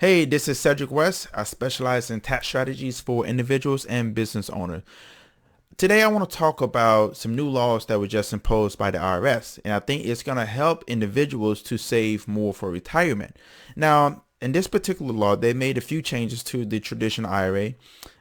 Hey, this is Cedric West. I specialize in tax strategies for individuals and business owners. Today, I want to talk about some new laws that were just imposed by the IRS, and I think it's going to help individuals to save more for retirement. Now, in this particular law, they made a few changes to the traditional IRA.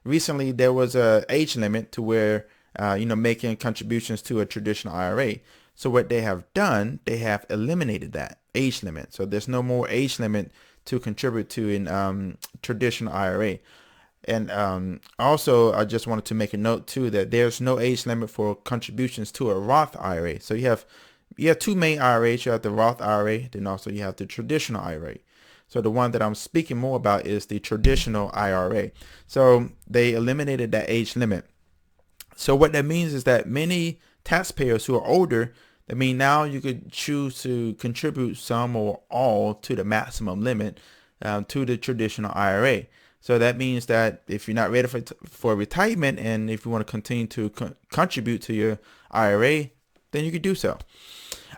Recently, there was a age limit to where, making contributions to a traditional IRA. So what they have done, they have eliminated that age limit. So there's no more age limit to contribute to an traditional IRA. And also, I just wanted to make a note too that there's no age limit for contributions to a Roth IRA. So you have two main IRAs. You have the Roth IRA, then also you have the traditional IRA. So the one that I'm speaking more about is the traditional IRA. So they eliminated that age limit. So what that means is that many taxpayers who are older, I mean, now you could choose to contribute some or all to the maximum limit to the traditional IRA. So that means that if you're not ready for retirement and if you want to continue to contribute to your IRA, then you could do so.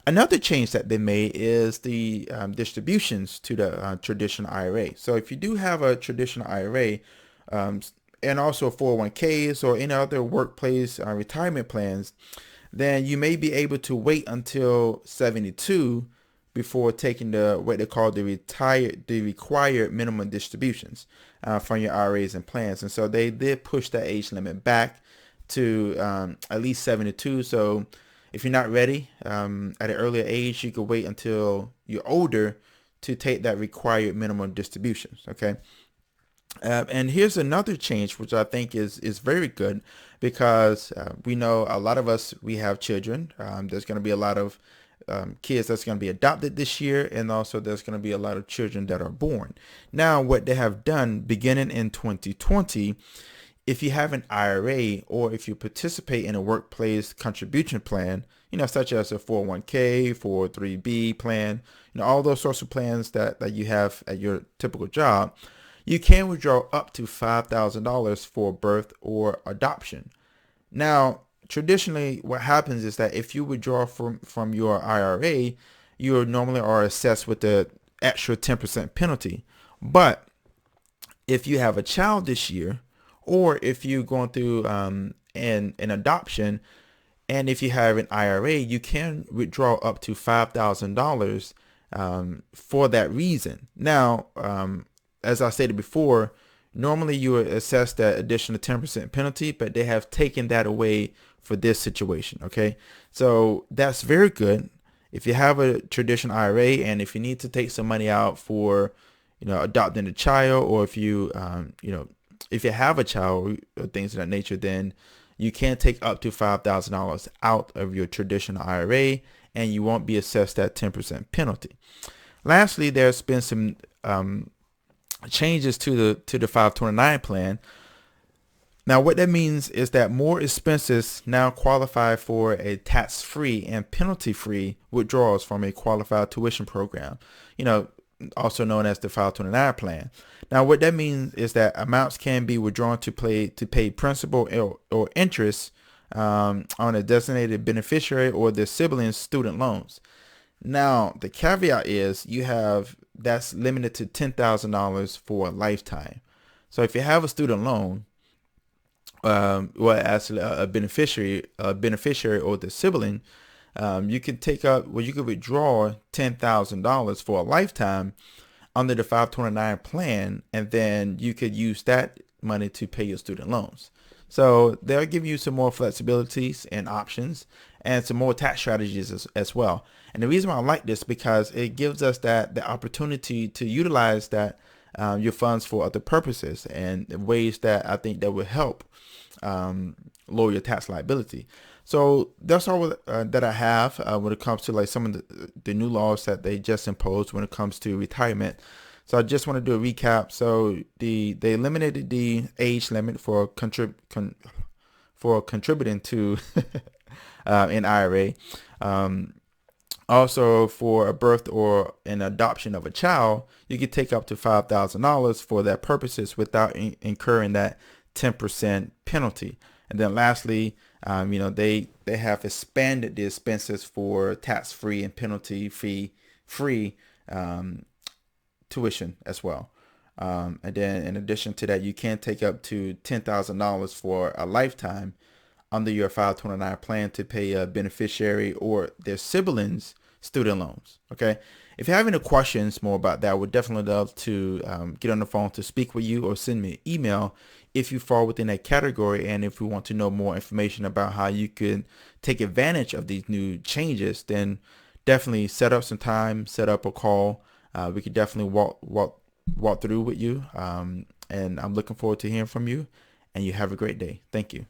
Another change that they made is the distributions to the traditional IRA. So if you do have a traditional IRA, and also 401ks or any other workplace retirement plans, then you may be able to wait until 72 before taking the what they call the required minimum distributions from your IRAs and plans. And so they did push that age limit back to at least 72. So if you're not ready at an earlier age, you could wait until you're older to take that required minimum distributions. Okay. And here's another change, which I think is very good because we know a lot of us, we have children. There's going to be a lot of kids that's going to be adopted this year, and also there's going to be a lot of children that are born. Now, what they have done beginning in 2020, if you have an IRA or if you participate in a workplace contribution plan, such as a 401k, 403b plan, all those sorts of plans that you have at your typical job, you can withdraw up to $5,000 for birth or adoption. Now, traditionally, what happens is that if you withdraw from your IRA, you normally are assessed with the extra 10% penalty. But if you have a child this year, or if you're going through an adoption, and if you have an IRA, you can withdraw up to $5,000 for that reason. Now, as I stated before, normally you would assess that additional 10% penalty, but they have taken that away for this situation. Okay. So that's very good. If you have a traditional IRA and if you need to take some money out for, adopting a child, or if if you have a child or things of that nature, then you can take up to $5,000 out of your traditional IRA and you won't be assessed that 10% penalty. Lastly, there's been some changes to the 529 plan. Now, what that means is that more expenses now qualify for a tax-free and penalty-free withdrawals from a qualified tuition program, also known as the 529 plan. Now, what that means is that amounts can be withdrawn to pay principal or interest on a designated beneficiary or the sibling's student loans. Now, the caveat is that's limited to $10,000 for a lifetime. So if you have a student loan, as a beneficiary or the sibling, you could withdraw $10,000 for a lifetime under the 529 plan, and then you could use that money to pay your student loans. So they'll give you some more flexibilities and options and some more tax strategies as well. And the reason why I like this because it gives us the opportunity to utilize your funds for other purposes and ways that I think that will help lower your tax liability. So that's all that I have when it comes to like some of the new laws that they just imposed when it comes to retirement. So I just want to do a recap. So they eliminated the age limit for contributing to an IRA. Also, for a birth or an adoption of a child, you can take up to $5,000 for that purposes without incurring that 10% penalty. And then lastly, they have expanded the expenses for tax-free and penalty-free tuition as well. And then in addition to that, you can take up to $10,000 for a lifetime under your 529 plan to pay a beneficiary or their siblings student loans. Okay. If you have any questions more about that, I would definitely love to get on the phone to speak with you or send me an email if you fall within that category. And if we want to know more information about how you could take advantage of these new changes, then definitely set up some time, set up a call. We could definitely walk through with you. And I'm looking forward to hearing from you. And you have a great day. Thank you.